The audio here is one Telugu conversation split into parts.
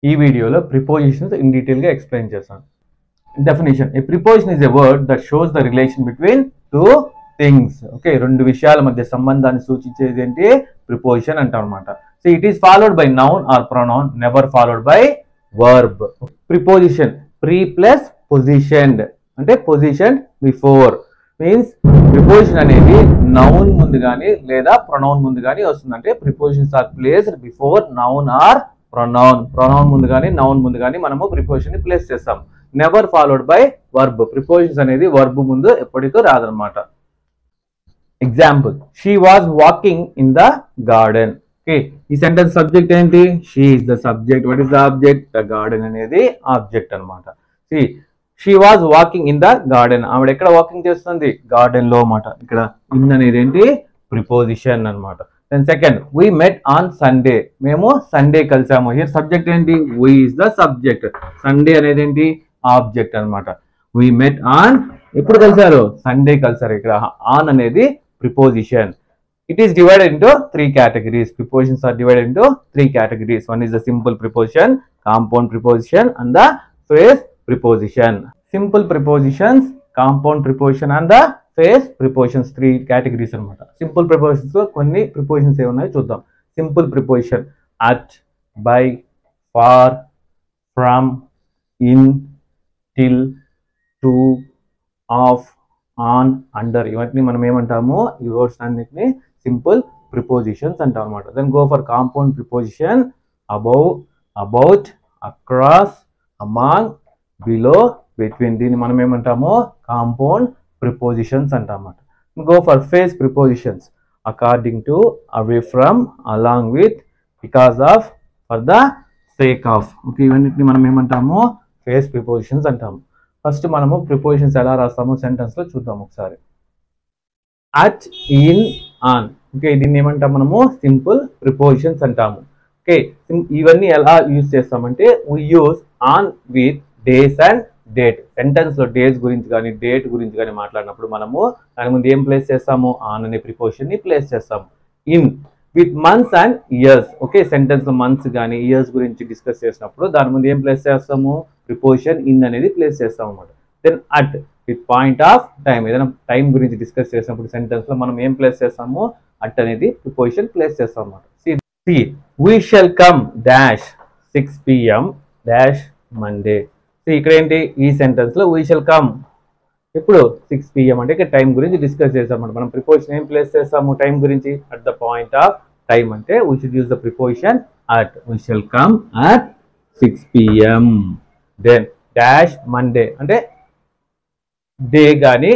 ఈ వీడియోలో ప్రిపోజిషన్స్ ఇన్ డీటెయిల్ గా ఎక్స్ప్లెయిన్ చేస్తాను. Definition: a preposition is a word that shows the relation between two things. Okay, రెండు విషయాల మధ్య సంబంధాన్ని సూచించేది ఏంటి? ప్రిపోజిషన్ అంటాం అనమాట. So it is followed by noun or pronoun, never followed by verb. Preposition pre plus positioned అంటే పొజిషన్ బిఫోర్ మీన్స్ ప్రిపోజిషన్ అనేది నౌన్ ముందు కానీ లేదా ప్రొనౌన్ ముందు కానీ వస్తుంది. అంటే prepositions are placed before noun or pronoun. Pronoun ముందు కానీ నౌన్ ముందు కానీ మనము ప్రిపోజిషన్ ని ప్లేస్ చేస్తాం. Never followed by verb. Prepositions అనేది వర్బ్ ముందు ఎప్పటికీ రాదనమాట. Example: she was walking in the garden. Okay, ఈ సెంటెన్స్ సబ్జెక్ట్ ఏంటి? She is the subject. What is the object? The garden అనేది ఆబ్జెక్ట్ అనమాట. She was walking in the garden. ఆవిడ ఎక్కడ వాకింగ్ చేస్తుంది? గార్డెన్ లో అన్నమాట. ఇక్కడ ఇన్ అనేది ఏంటి? ప్రిపోజిషన్ అనమాట. Then second, we met on Sunday. మేము సండే కలిసాము. హియర్ సబ్జెక్ట్ ఏంటి? We is the subject. Sunday అనేది ఏంటి? ఆబ్జెక్ట్ అనమాట. వీ మెట్ ఆన్ ఎప్పుడు కలిసారు? సండే కలిసారు. ఇక్కడ ఆన్ అనేది preposition. It is divided into three categories. Prepositions are divided into three categories. One is the simple preposition, compound preposition, and the phrase preposition. Simple prepositions, compound preposition, and the phrase prepositions. Three categories అనమాట. Simple prepositions లో కొన్ని prepositions ఏమున్నాయో చూద్దాం. Simple preposition: at, by, for, from, in, till, to, of, on, under. ఇవన్నీ మనం ఏమంటాము? ఈ వర్డ్స్ అన్నిటిని సింపుల్ ప్రిపోజిషన్స్ అంటాం అనమాట. Then go for compound preposition: above, about, across, among, below, between. దీన్ని మనం ఏమంటాము? కాంపౌండ్ ప్రిపోజిషన్స్ అంటాం అన్నమాట. Go for phrase prepositions: according to, away from, along with, because of, for the sake of. Okay, ఇవన్నిటిని మనం ఏమంటాము? ఫేస్ ప్రిపోజిషన్స్ అంటాము. ఫస్ట్ మనము ప్రిపోజిషన్స్ ఎలా రాస్తామో సెంటెన్స్ లో చూద్దాం ఒకసారి. At, in, on. ఓకే, దీన్ని ఏమంటాం మనము? సింపుల్ ప్రిపోజిషన్స్ అంటాము. ఓకే, ఇవన్నీ ఎలా యూజ్ చేస్తామంటే we use on with days and date. Sentence లో డేస్ గురించి కానీ డేట్ గురించి కానీ మాట్లాడినప్పుడు మనము దాని ముందు ఏం ప్లేస్ చేస్తాము? ఆన్ అనే ప్రిపోజిషన్ ని ప్లేస్ చేస్తాము. In with months and years. Okay, sentence లో మంత్స్ కానీ ఇయర్స్ గురించి డిస్కస్ చేసినప్పుడు దాని ముందు ఏం ప్లేస్ చేస్తాము? ప్రిపోజిషన్ ఇన్ అనేది ప్లేస్ చేస్తాం అన్నమాట. Then at with point of time. ఏదైనా టైం గురించి డిస్కస్ చేసినప్పుడు సెంటెన్స్ లో మనం ఏం ప్లేస్ చేస్తాము? అట్ అనేది ప్రిపోజిషన్ ప్లేస్ చేస్తాం అన్నమాట. See we shall come dash 6 PM dash Monday. So ఇక్కడ ఏంటి? ఈ సెంటెన్స్ లో we shall come ఇప్పుడు 6 PM అంటే ఇక్కడ టైం గురించి డిస్కస్ చేస్తాం. మనం ప్రిపోజిషన్ ఏం ప్లేస్ చేస్తాము? టైం గురించి. At the point of time అంటే we should use the preposition at. We shall come at 6 PM. then dash Monday అంటే డే కానీ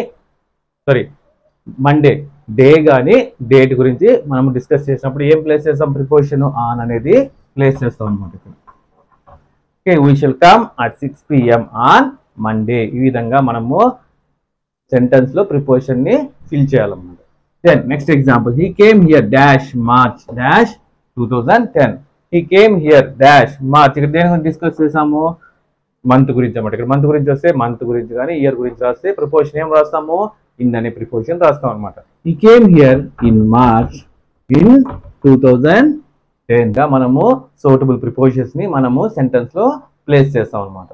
మండే డే కానీ డేట్ గురించి మనం డిస్కస్ చేసినప్పుడు ఏం ప్లేస్ చేస్తాం? ప్రిపోజిషన్ ఆన్ అనేది ప్లేస్ చేస్తాం అనమాట. Okay, we shall come at 6 PM on Monday. ఈ విధంగా మనము సెంటెన్స్ లో ప్రిపోజిషన్ ని ఫిల్ చేయాలన్నమాట. Then next example: he came here dash March dash 2010. he came here dash March. ఇక్కడ దేని గురించి డిస్కస్ చేసాము? మంత్ గురించి అన్నమాట. ఇక్కడ మంత్ గురించి వస్తే మంత్ గురించి కానీ ఇయర్ గురించి రాస్తే ప్రిపోజిషన్ ఏం రాస్తాము? ఇన్ అనే ప్రిపోజిషన్ రాస్తాం అనమాట. he came here in March in 2010 గా మనము సూటబుల్ ప్రిపోజిషన్స్ ని మనము సెంటెన్స్ లో ప్లేస్ చేస్తాం అనమాట.